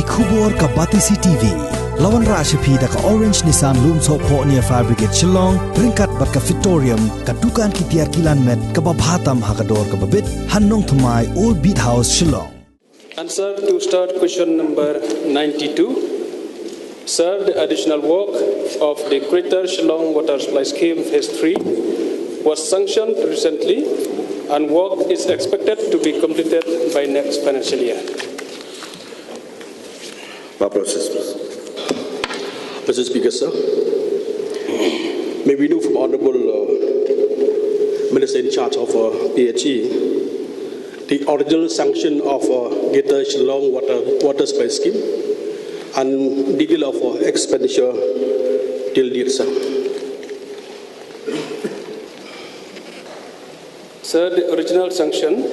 Kubor ka Batisi TV. Lawan Rashapi da ka Orange Nissan Loom So Po near Fire Brigade Shillong. Ringkat bat ka Victorium ka Dukan ki Tiar Kilan Met ka Babhatam Hakador ka Babit. Hannong Thamai Old Beat House Shillong. Answer to start question number 92. Sir, the additional work of the Greater Shillong Water Supply Scheme Phase 3 was sanctioned recently and work is expected to be completed by next financial year. Process, please. Mr. Speaker, sir, may we know from Honorable Minister in charge of PHE the original sanction of Greater Shillong Water Supply Scheme and detail of expenditure till date, sir. Sir, the original sanction,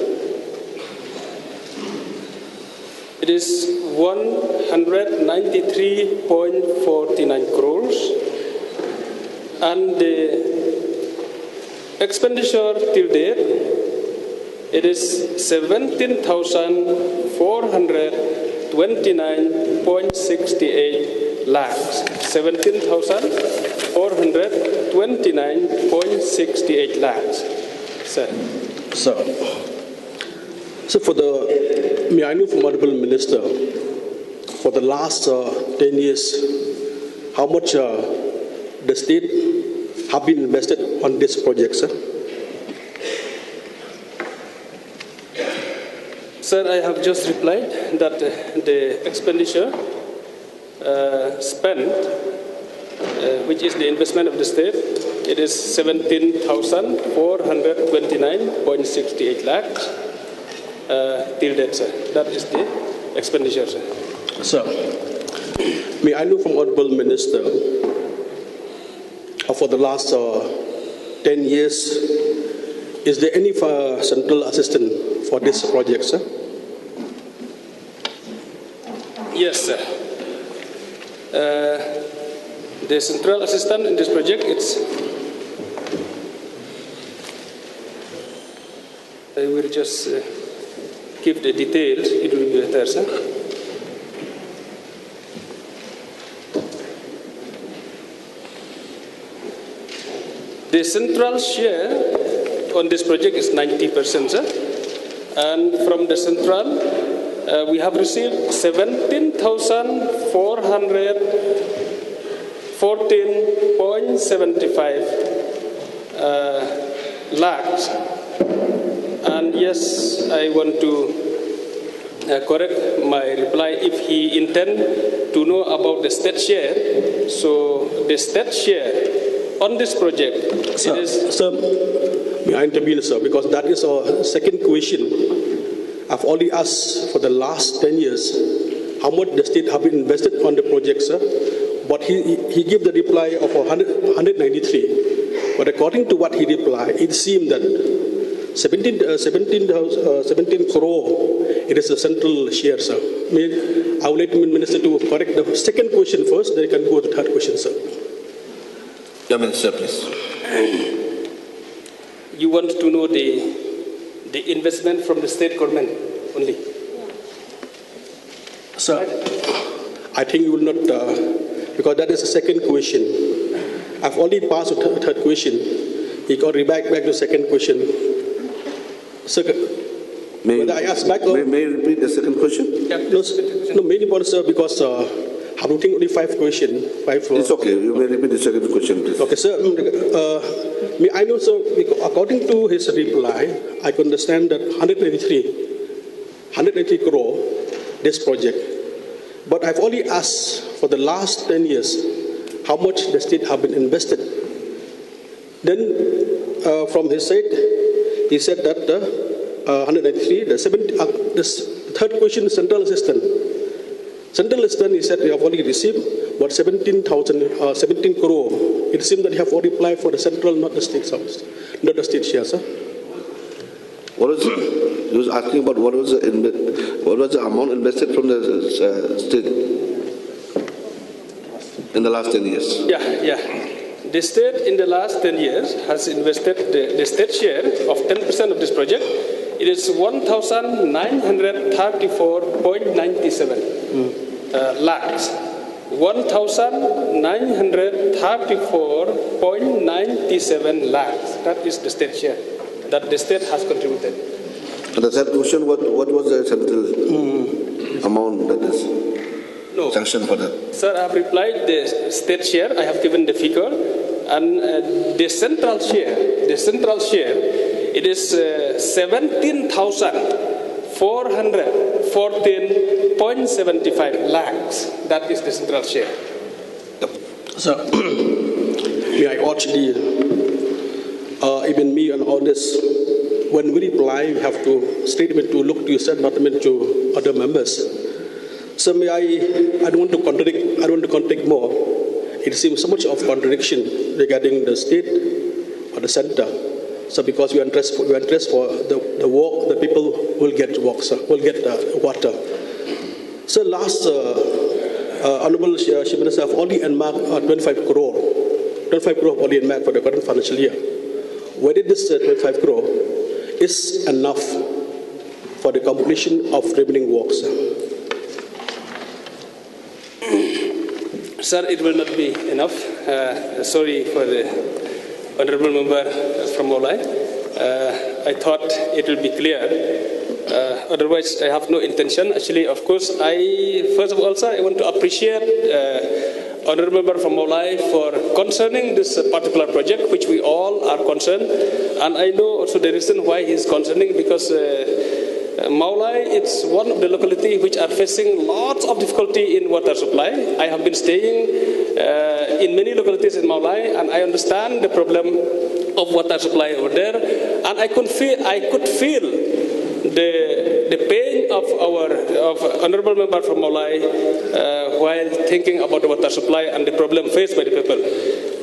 it is 193.49 crores, and the expenditure till date, it is 17,429.68 lakhs. 17,429.68 lakhs. Sir. Sir. So may I know from Honorable Minister, for the last 10 years, how much the state have been invested on this project, sir? Sir, I have just replied that the expenditure spent, which is the investment of the state, it is 17,429.68 lakhs till date, sir. That is the expenditure, sir. Sir, may I know from Honorable Minister, for the last 10 years, is there any central assistance for this project, sir? Yes, sir. The central assistant in this project, I will just give the details, it will be better, sir. The central share on this project is 90%, sir. And from the central, we have received 17,414.75 lakhs. And yes, I want to correct my reply if he intend to know about the state share. So the state share on this project, sir, may I intervene, sir, because that is our second question. I've already asked for the last 10 years how much the state have been invested on the project, sir. But he gave the reply of 193. But according to what he replied, it seemed that 17 crore, it is a central share, sir. I would like the Minister to correct the second question first, then you can go to the third question, sir. Yeah, Minister, please. You want to know the investment from the state government only? Sir, I think you will not, because that is the second question. I've already passed the third question. He got back to the second question. Sir, may I ask back? May you repeat the second question? Yeah, no, many points, sir, because I'm looking only 5 questions. It's okay. You may repeat the second question, please. Okay, sir. I know, sir, according to his reply, I can understand that 183 crore, this project. But I've only asked for the last 10 years how much the state have been invested. Then, from his side, he said that 193, the third question, central assistant. Central assistant, he said, they have only received about 17 crore. It seems that you have already applied for the central, not the state service, not the state share, sir. What was he was asking about what was the amount invested from the state in the last 10 years? Yeah. The state in the last 10 years has invested the state share of 10% of this project. It is 1,934.97 lakhs. 1,934.97 lakhs. That is the state share that the state has contributed. And the third question, what was the central amount that is sanctioned for that? Sir, I have replied the state share. I have given the figure, and the central share, it is 17,414.75 lakhs. That is the central share. So, may I urge even me and all this, when we reply, we have to statement to look to you said, not to other members. So may I don't want to contradict more. It seems so much of contradiction regarding the state or the center. So because we are interested for the work, the people will get work, will get water. So last Honorable Chief Minister have already earmarked 25 crore already earmarked for the current financial year. Whether this 25 crore is enough for the completion of remaining works? Sir, it will not be enough. Sorry for the honorable member from Molai. I thought it will be clear. Otherwise, I have no intention. Actually, of course, first of all, sir, I want to appreciate honorable member from Molai for concerning this particular project, which we all are concerned. And I know also the reason why he is concerning, because Maulai, it's one of the localities which are facing lots of difficulty in water supply. I have been staying in many localities in Maulai, and I understand the problem of water supply over there. And I could feel the pain of honorable member from Maulai while thinking about the water supply and the problem faced by the people.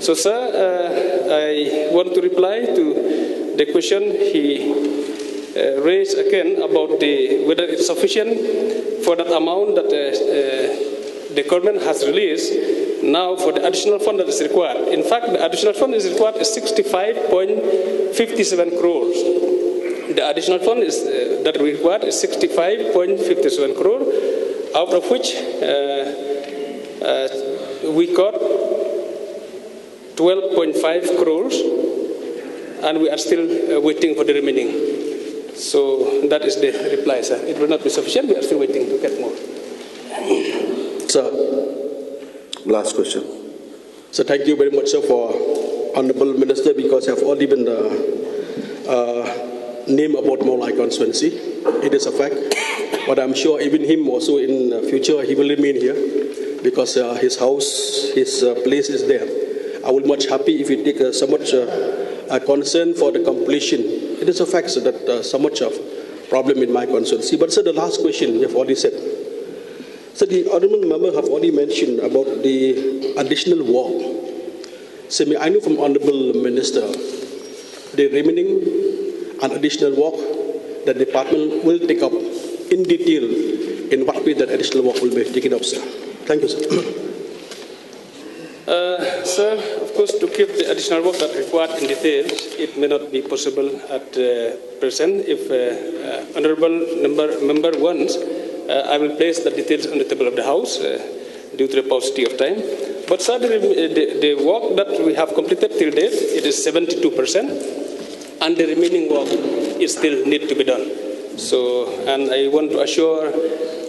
So, sir, I want to reply to the question he raised again about whether it's sufficient for that amount that the government has released now for the additional fund that is required. In fact, the additional fund is required is 65.57 crores. The additional fund is that required is 65.57 crore, out of which we got 12.5 crores, and we are still waiting for the remaining. So that is the reply, sir. It will not be sufficient. We are still waiting to get more. Sir, last question. So thank you very much, sir, for Honorable Minister, because you have already been named about Maulai constituency. It is a fact. But I'm sure even him also in the future, he will remain here because his house, his place is there. I will be much happy if you take so much concern for the completion. It is a fact, sir, that so much of problem in my constituency. But, sir, the last question you have already said. So the honourable member have already mentioned about the additional work. So I know from honourable minister, the remaining and additional work that the department will take up in detail in what way that additional work will be taken up, sir. Thank you, sir. Sir, of course, to keep the additional work that required in detail, it may not be possible at present. If honourable member wants, I will place the details on the table of the House due to the paucity of time. But, sir, the work that we have completed till date, it is 72%, and the remaining work is still need to be done. So, and I want to assure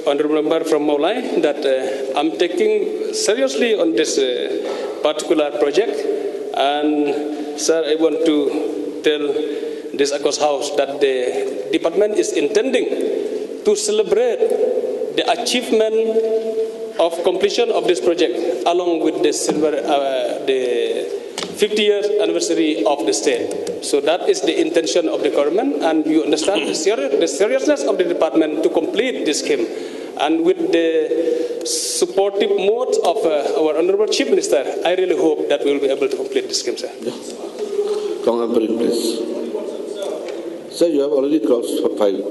honourable member from Maulai that I'm taking seriously on this particular project, and, sir, I want to tell this Akos House that the department is intending to celebrate the achievement of completion of this project along with the 50 years anniversary of the state. So that is the intention of the government, and you understand the seriousness of the department to complete this scheme. And with the supportive modes of our Honourable Chief Minister, I really hope that we will be able to complete this scheme, sir. Congress, please. Sir, you have already crossed 5.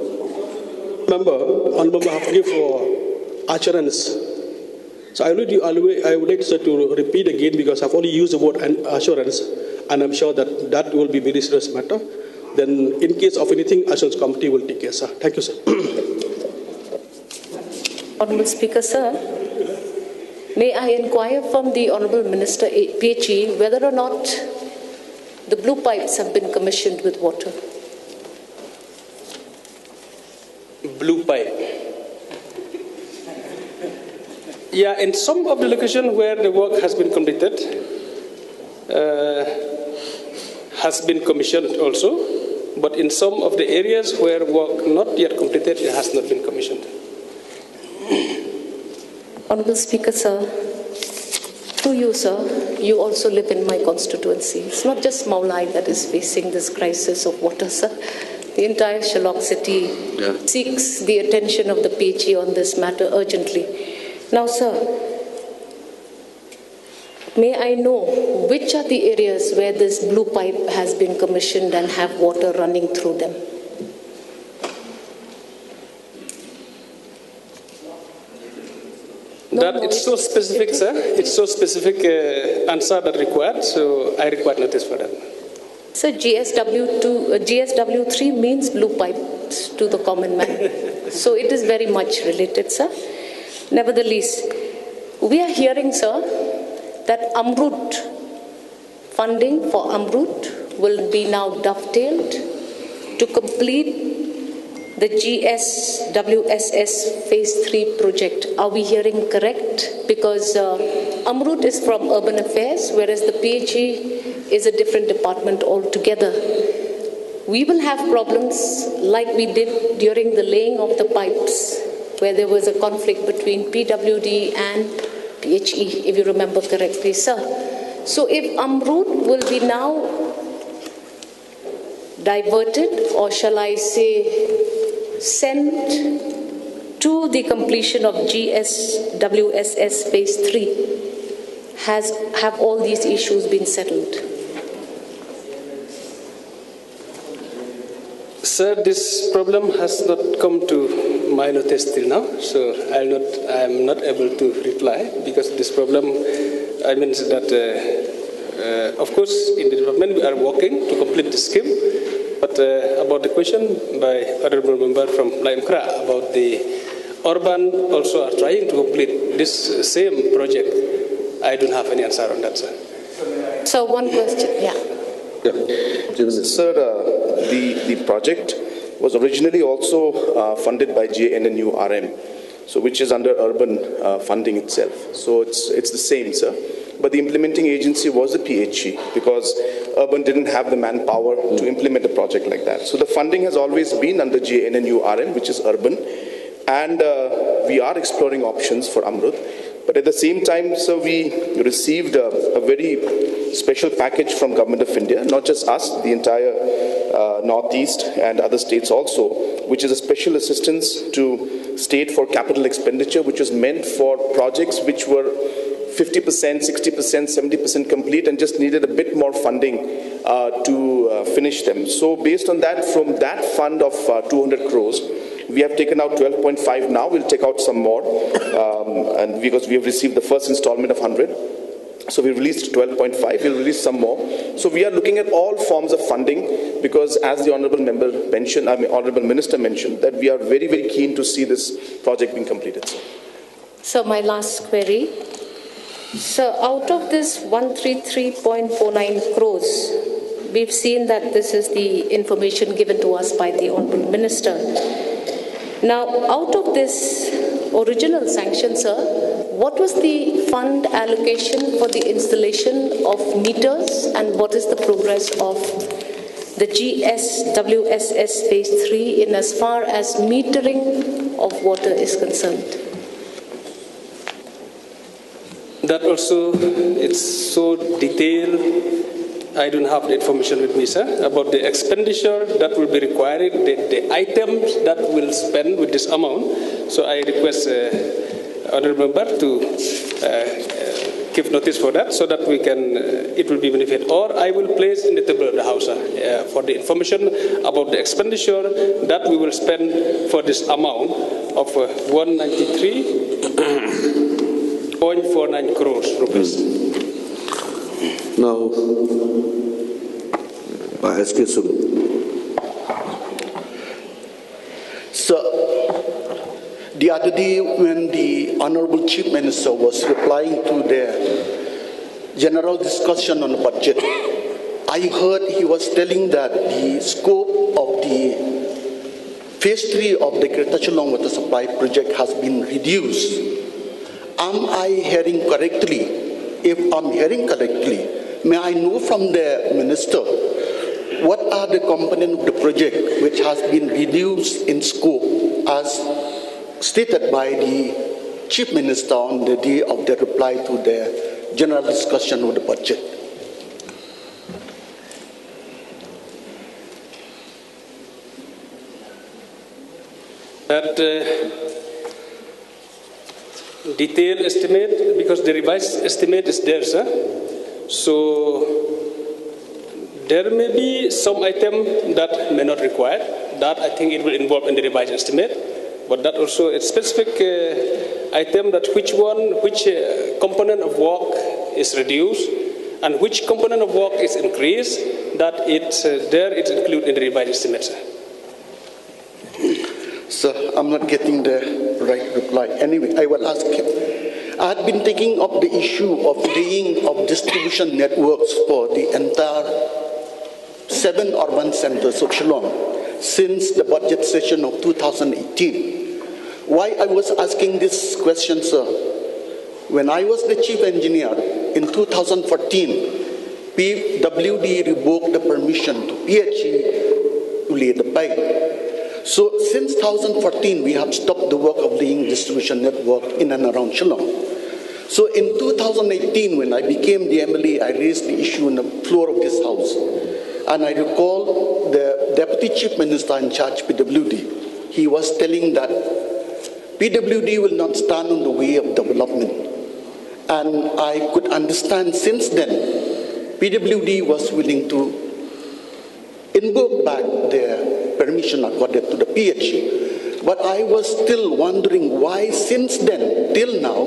Honourable have given for assurance. So I would like to repeat again, because I've only used the word assurance, and I'm sure that that will be a very serious matter. Then, in case of anything, Assurance Committee will take care, sir. Thank you, sir. Honourable Speaker, sir. May I inquire from the Honourable Minister PHE whether or not the blue pipes have been commissioned with water? Blue pipe. Yeah, in some of the locations where the work has been completed, has been commissioned also, but in some of the areas where work not yet completed, it has not been commissioned. Honourable Speaker, sir, through you, sir, you also live in my constituency. It's not just Maulai that is facing this crisis of water, sir. The entire Shillong city seeks the attention of the PHE on this matter urgently. Now, sir, may I know which are the areas where this blue pipe has been commissioned and have water running through them? It's so specific, sir. It's so specific answer that required, so I require notice for that. So GSW3 means blue pipes to the common man. So it is very much related, sir. Nevertheless, we are hearing, sir, that Amrut, funding for Amrut will be now dovetailed to complete the GSWSS Phase 3 project. Are we hearing correct? Because Amrut is from Urban Affairs, whereas the PHE is a different department altogether. We will have problems like we did during the laying of the pipes, where there was a conflict between PWD and PHE, if you remember correctly, sir. So if Amrut will be now diverted, or shall I say, sent to the completion of GSWSS Phase 3, have all these issues been settled? Sir, this problem has not come to my notice till now, so I am not able to reply, because this problem, I mean that, of course, in the department we are working to complete the scheme, but about the question by Honourable Member from Laimkra about the urban also are trying to complete this same project, I don't have any answer on that, sir. So one question, yeah. Sir, the project was originally also funded by JNNURM, so which is under urban funding itself. So it's the same, sir. But the implementing agency was the PHE, because urban didn't have the manpower to implement a project like that. So the funding has always been under JNNURM, which is urban, and we are exploring options for Amrut. But at the same time, sir, we received a very special package from Government of India, not just us, the entire Northeast and other states also, which is a special assistance to state for capital expenditure, which was meant for projects which were 50%, 60%, 70% complete and just needed a bit more funding to finish them. So based on that, from that fund of 200 crores, we have taken out 12.5 now. We'll take out some more, and because we have received the first installment of 100. So we released 12.5, we'll release some more. So we are looking at all forms of funding, because as the Honourable Member mentioned, Honourable Minister mentioned, that we are very, very keen to see this project being completed. So my last query. So out of this 133.49 crores, we've seen that this is the information given to us by the Honourable Minister. Now, out of this original sanction, sir, what was the fund allocation for the installation of meters, and what is the progress of the GSWSS Phase 3 in as far as metering of water is concerned? That also, it's so detailed, I don't have the information with me, sir, about the expenditure that will be required, the items that will spend with this amount. So I request Honourable Member to give notice for that, so that we can, it will be benefit. Or I will place in the table of the House for the information about the expenditure that we will spend for this amount of 193.49 crores rupees. Now, by SK Sub. So, the other day when the Honorable Chief Minister was replying to the general discussion on the budget, I heard he was telling that the scope of the phase 3 of the Greater Shillong Water Supply Project has been reduced. Am I hearing correctly? If I'm hearing correctly, may I know from the Minister what are the components of the project which has been reduced in scope as stated by the Chief Minister on the day of the reply to the general discussion of the budget? That detailed estimate, because the revised estimate is there, sir. So there may be some item that may not require. That I think it will involve in the revised estimate. But that also a specific item that which component of work is reduced and which component of work is increased, that it's included in the revised estimate, sir. Sir, I'm not getting the right reply. Anyway, I will ask him. I had been taking up the issue of laying of distribution networks for the entire 7 urban centers of Shillong since the budget session of 2018. Why I was asking this question, sir? When I was the chief engineer in 2014, PWD revoked the permission to PHE to lay the pipe. So since 2014, we have stopped the work of laying distribution network in and around Shillong. So in 2018, when I became the MLA, I raised the issue on the floor of this house. And I recall the Deputy Chief Minister in charge, PWD, he was telling that PWD will not stand on the way of development. And I could understand since then, PWD was willing to invoke back their permission accorded to the PHE. But I was still wondering why since then till now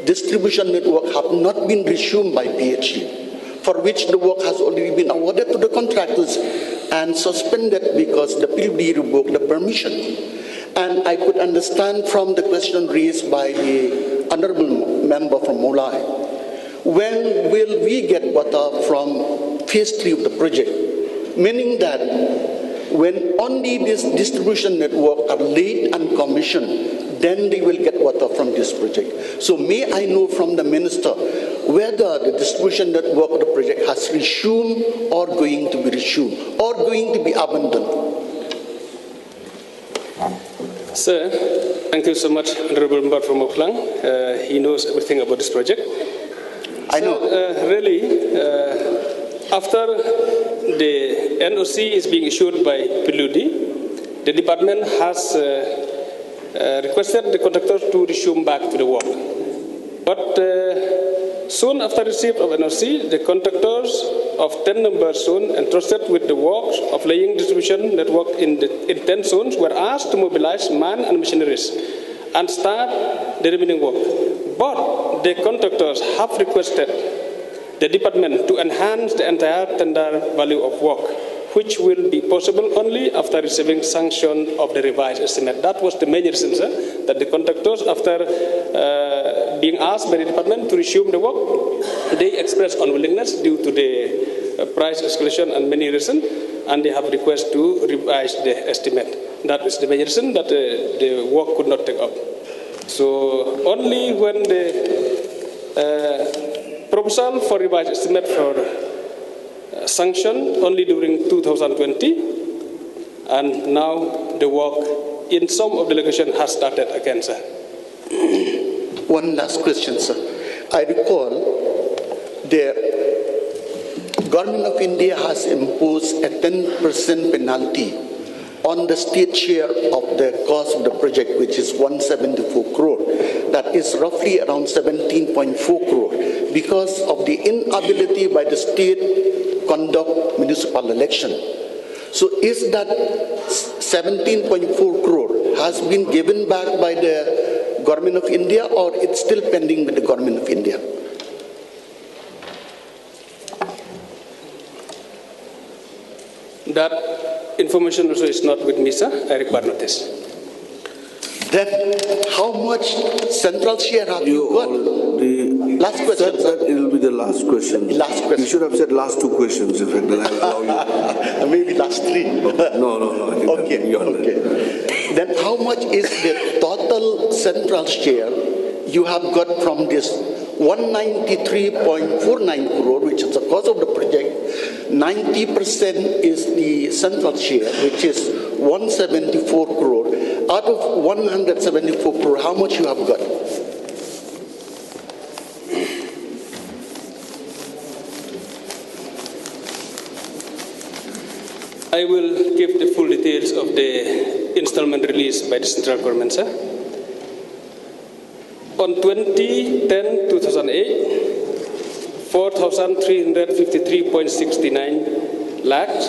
distribution network have not been resumed by PHE, for which the work has already been awarded to the contractors and suspended because the PWD revoked the permission. And I could understand from the question raised by the honorable member from Molai, when will we get water from phase 3 of the project? Meaning that when only this distribution network are laid and commissioned, then they will get water from this project. So may I know from the minister whether the distribution network of the project has resumed or going to be resumed or going to be abandoned? Sir, thank you so much, Honorable Member from Oklang. He knows everything about this project. I know. After the NOC is being issued by PWD, the department has requested the contractor to resume back to the work. But soon after receipt of NOC, the contractors of 10 number zone entrusted with the work of laying distribution network in 10 zones were asked to mobilize man and machineries and start the remaining work. But the contractors have requested the department to enhance the entire tender value of work, which will be possible only after receiving sanction of the revised estimate. That was the main reason, sir, that the contractors, after being asked by the department to resume the work, they expressed unwillingness due to the price escalation and many reasons, and they have requested to revise the estimate. That is the main reason that the work could not take up. So only when the proposal for revised estimate for sanction only during 2020, and now the work in some of the location has started again, sir. One last question, sir. I recall the government of India has imposed a 10% penalty on the state share of the cost of the project, which is 174 crore. That is roughly around 17.4 crore because of the inability by the state conduct municipal election. So is that 17.4 crore has been given back by the government of India, or it's still pending with the government of India? That information also is not with me, sir. I require notice. Then how much central share have you got? Last question, sir. It will be the last question. Last question. You should have said last 2 questions, in fact, then I'll allow you. Maybe last 3. No. I think Okay, okay. Then how much is the total central share you have got from this 193.49 crore, which is the cost of the project? 90% is the central share, which is 174 crore. Out of 174 crore, how much you have got? I will give the full details of the installment released by the central government, sir. On 2010-2008, 4,353.69 lakhs.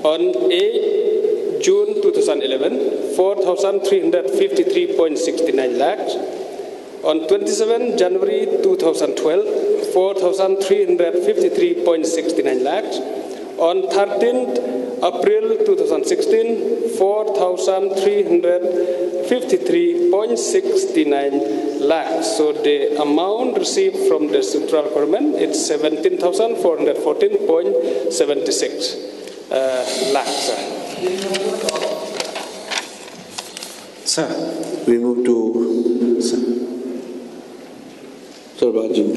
On 8 June 2011, 4,353.69 lakhs. On 27 January 2012, 4,353.69 lakhs. On 13th April 2016, 4,353.69 lakhs. So the amount received from the central government is 17,414.76 lakhs. Sir. We move to Sir Bajim.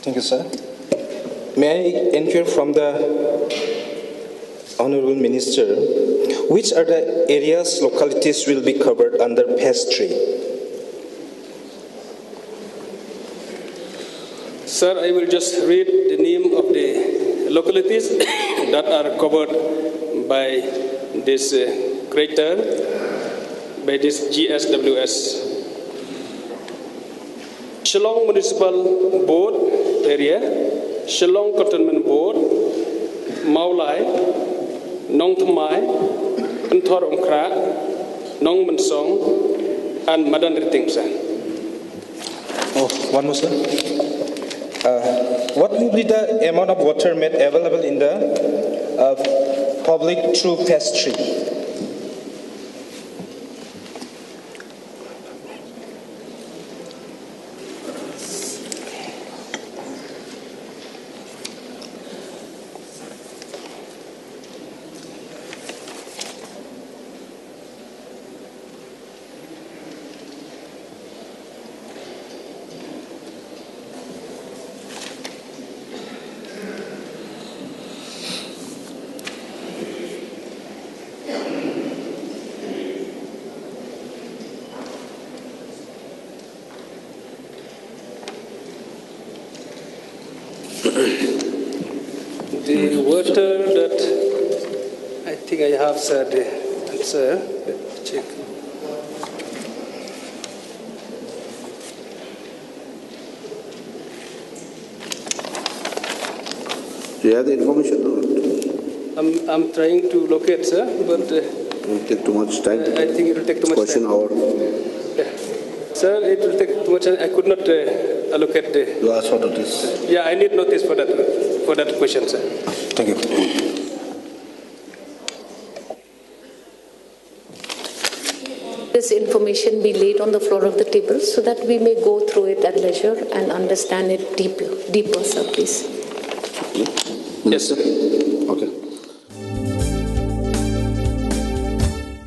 Thank you, sir. May I inquire from the Honorable Minister, which are the areas, localities will be covered under phase 3? Sir, I will just read the name of the localities that are covered by this crater, by this GSWS. Shillong Municipal Board area, Shillong Cantonment Board, Maulai, Nong Thamai, Antor Omkra, Nong Mansong, and Madan Riting, sir. Oh, one more, sir. What will be the amount of water made available in the public through phase 3? The water that I think I have said the answer. Let me check. Do you have the information? I'm trying to locate, sir, but It will take too much time. I think it will take too much Question time. hour. Sir, it will take too much time. I could not allocate the. You ask for notice. Yeah, I need notice for that question, sir. Thank you. This information be laid on the floor of the table so that we may go through it at leisure and understand it deeper, sir, please. Yes, sir.